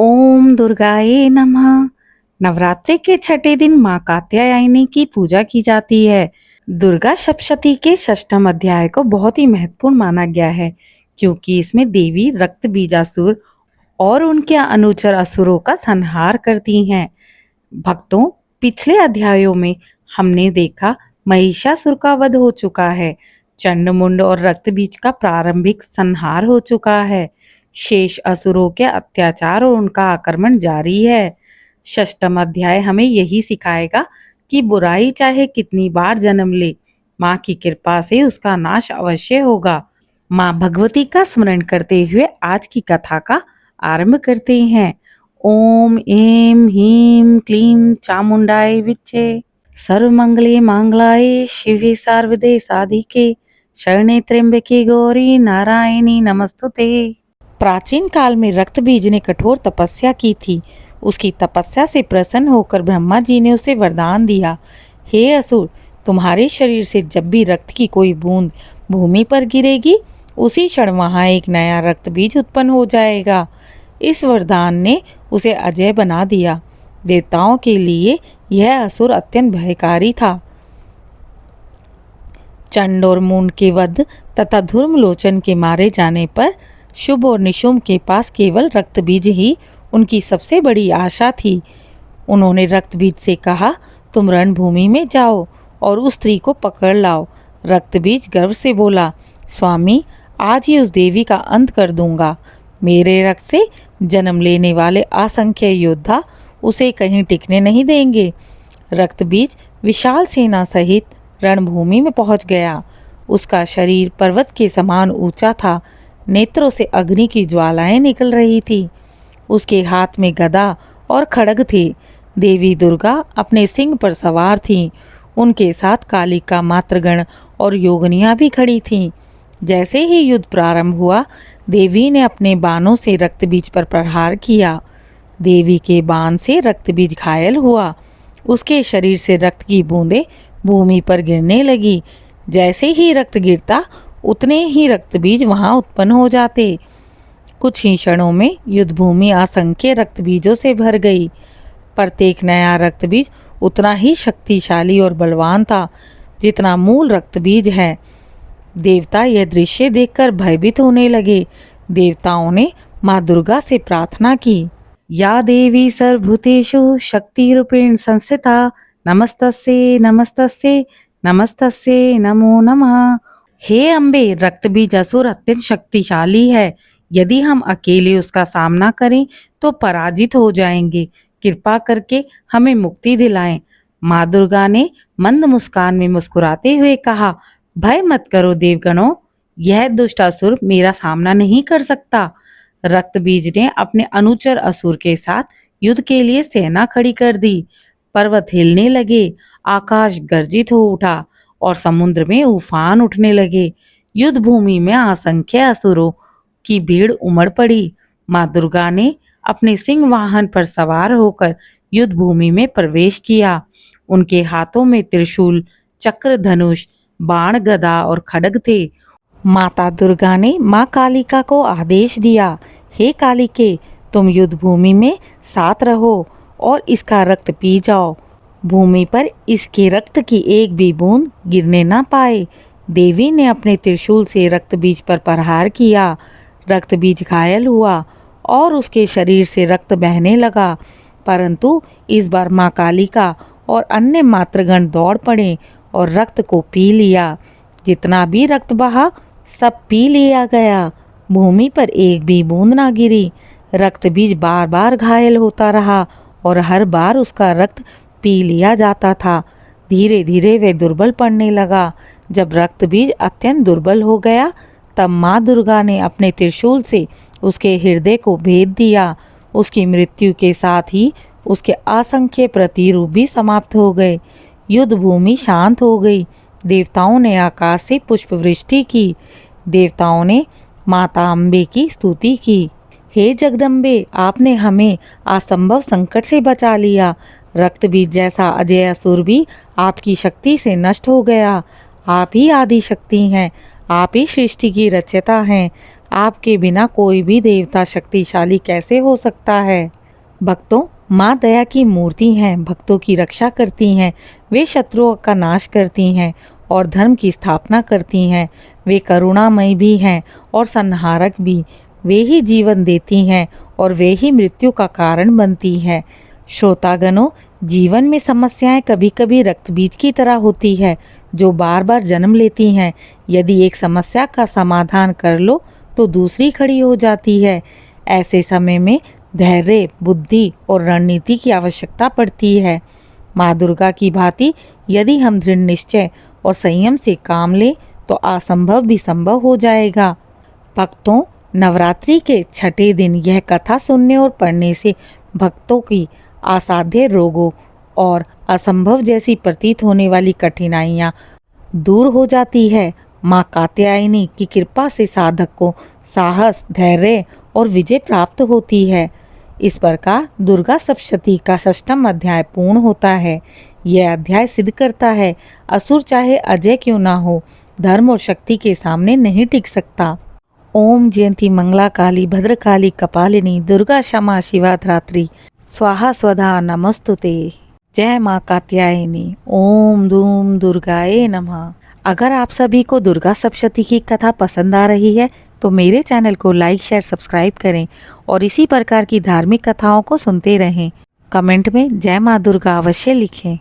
ओम दुर्गाए नमः। नवरात्रि के छठे दिन माँ कात्यायनी की पूजा की जाती है। दुर्गा सप्तशती के षष्ठम अध्याय को बहुत ही महत्वपूर्ण माना गया है, क्योंकि इसमें देवी रक्त बीजासुर और उनके अनुचर असुरों का संहार करती हैं। भक्तों, पिछले अध्यायों में हमने देखा महिषासुर का वध हो चुका है, चंडमुंड और रक्तबीज का प्रारंभिक संहार हो चुका है। शेष असुरों के अत्याचार और उनका आक्रमण जारी है। षष्ठम अध्याय हमें यही सिखाएगा कि बुराई चाहे कितनी बार जन्म ले, माँ की कृपा से उसका नाश अवश्य होगा। माँ भगवती का स्मरण करते हुए आज की कथा का आरंभ करते हैं। ओम ऐं ह्रीं क्लीं चामुंडाय विच्चे सर्वमंगले मांगलाय शिवे सर्वदे साधिके शरणे त्र्यंबके गौरी नारायणी नमस्तुते। प्राचीन काल में रक्तबीज ने कठोर तपस्या की थी। उसकी तपस्या से प्रसन्न होकर ब्रह्मा जी ने उसे वरदान दिया, हे असुर, तुम्हारे शरीर से जब भी रक्त की कोई बूंद भूमि पर गिरेगी, उसी क्षण वहां एक नया रक्तबीज उत्पन्न हो जाएगा। इस वरदान ने उसे अजय बना दिया। देवताओं के लिए यह असुर अत्यंत भयकारी था। चंड और मूंड के वध तथा धूम्रलोचन के मारे जाने पर शुभ और निशुंभ के पास केवल रक्तबीज ही उनकी सबसे बड़ी आशा थी। उन्होंने रक्तबीज से कहा, तुम रणभूमि में जाओ और उस स्त्री को पकड़ लाओ। रक्तबीज गर्व से बोला, स्वामी, आज ही उस देवी का अंत कर दूंगा। मेरे रक्त से जन्म लेने वाले असंख्य योद्धा उसे कहीं टिकने नहीं देंगे। रक्तबीज विशाल सेना सहित रणभूमि में पहुंच गया। उसका शरीर पर्वत के समान ऊंचा था। नेत्रों से अग्नि की ज्वालाएं निकल रही थी। उसके हाथ में गदा और खड्ग थे। देवी दुर्गा अपने सिंह पर सवार थीं। उनके साथ कालिका मातृगण और योगिनियां भी खड़ी थीं। जैसे ही युद्ध प्रारंभ हुआ, देवी ने अपने बाणों से रक्तबीज पर प्रहार किया। देवी के बाण से रक्तबीज घायल हुआ। उसके शरीर से रक्त की बूंदें भूमि पर गिरने लगी। जैसे ही रक्त गिरता, उतने ही रक्तबीज वहां उत्पन्न हो जाते। कुछ ही क्षणों में युद्ध भूमि असंख्य रक्तबीजों से भर गई। प्रत्येक नया रक्तबीज उतना ही शक्तिशाली और बलवान था जितना मूल रक्तबीज है। देवता यह दृश्य देखकर भयभीत होने लगे। देवताओं ने माँ दुर्गा से प्रार्थना की, या देवी सर्वभूतेषु शक्ति रूपेण संस्थिता नमस्तस्ये नमस्तस्ये नमस्तस्ये नमो नमः। हे अम्बे, रक्तबीज असुर अत्यंत शक्तिशाली है। यदि हम अकेले उसका सामना करें तो पराजित हो जाएंगे। कृपा करके हमें मुक्ति दिलाएं। माँ दुर्गा ने मंद मुस्कान में मुस्कुराते हुए कहा, भय मत करो देवगणों, यह दुष्ट असुर मेरा सामना नहीं कर सकता। रक्तबीज ने अपने अनुचर असुर के साथ युद्ध के लिए सेना खड़ी कर दी। पर्वत हिलने लगे, आकाश गर्जित हो उठा और समुद्र में उफान उठने लगे। युद्ध भूमि में असंख्य असुरों की भीड़ उमड़ पड़ी। माँ दुर्गा ने अपने सिंह वाहन पर सवार होकर युद्ध भूमि में प्रवेश किया। उनके हाथों में त्रिशूल, चक्र, धनुष, बाण, गदा और खड्ग थे। माता दुर्गा ने माँ कालिका को आदेश दिया, हे कालिके, तुम युद्ध भूमि में साथ रहो और इसका रक्त पी जाओ। भूमि पर इसके रक्त की एक भी बूंद गिरने ना पाए। देवी ने अपने त्रिशूल से रक्तबीज पर प्रहार किया। रक्तबीज घायल हुआ और उसके शरीर से रक्त बहने लगा। परंतु इस बार माँ कालिका और अन्य मातृगण दौड़ पड़े और रक्त को पी लिया। जितना भी रक्त बहा, सब पी लिया गया। भूमि पर एक भी बूंद ना गिरी। रक्तबीज बार बार घायल होता रहा और हर बार उसका रक्त पी लिया जाता था। धीरे धीरे वह दुर्बल पड़ने लगा। जब रक्तबीज अत्यंत दुर्बल हो गया, तब माँ दुर्गा ने अपने त्रिशूल से उसके हृदय को भेद दिया। उसकी मृत्यु के साथ ही उसके असंख्य प्रतिरूप भी समाप्त हो गए। युद्ध भूमि शांत हो गई। देवताओं ने आकाश से पुष्प वृष्टि की। देवताओं ने माता अम्बे की स्तुति की, हे जगदम्बे, आपने हमें असंभव संकट से बचा लिया। रक्तबीज जैसा अजय असुर भी आपकी शक्ति से नष्ट हो गया। आप ही आदि शक्ति हैं, आप ही सृष्टि की रचयिता हैं। आपके बिना कोई भी देवता शक्तिशाली कैसे हो सकता है। भक्तों, माँ दया की मूर्ति हैं, भक्तों की रक्षा करती हैं, वे शत्रुओं का नाश करती हैं और धर्म की स्थापना करती हैं। वे करुणामयी भी हैं और संहारक भी। वे ही जीवन देती हैं और वे ही मृत्यु का कारण बनती है। श्रोतागणों, जीवन में समस्याएं कभी कभी रक्तबीज की तरह होती है जो बार बार जन्म लेती हैं। यदि एक समस्या का समाधान कर लो तो दूसरी खड़ी हो जाती है। ऐसे समय में धैर्य, बुद्धि और रणनीति की आवश्यकता पड़ती है। माँ दुर्गा की भांति यदि हम दृढ़ निश्चय और संयम से काम लें तो असंभव भी संभव हो जाएगा। भक्तों, नवरात्रि के छठे दिन यह कथा सुनने और पढ़ने से भक्तों की असाध्य रोगों और असंभव जैसी प्रतीत होने वाली कठिनाइयाँ दूर हो जाती है। माँ कात्यायनी की कृपा से साधक को साहस, धैर्य और विजय प्राप्त होती है। इस प्रकार दुर्गा सप्तशती का 6वां अध्याय पूर्ण होता है। यह अध्याय सिद्ध करता है असुर चाहे अजय क्यों ना हो, धर्म और शक्ति के सामने नहीं टिक सकता। ओम जयंती मंगला काली भद्रकाली कपालिनी दुर्गा क्षमा शिवा धात्री स्वाहा स्वधा नमस्तुते। जय माँ कात्यायनी। ओम धूम दुर्गाए नमः। अगर आप सभी को दुर्गा सप्तशती की कथा पसंद आ रही है तो मेरे चैनल को लाइक, शेयर, सब्सक्राइब करें और इसी प्रकार की धार्मिक कथाओं को सुनते रहें। कमेंट में जय माँ दुर्गा अवश्य लिखें।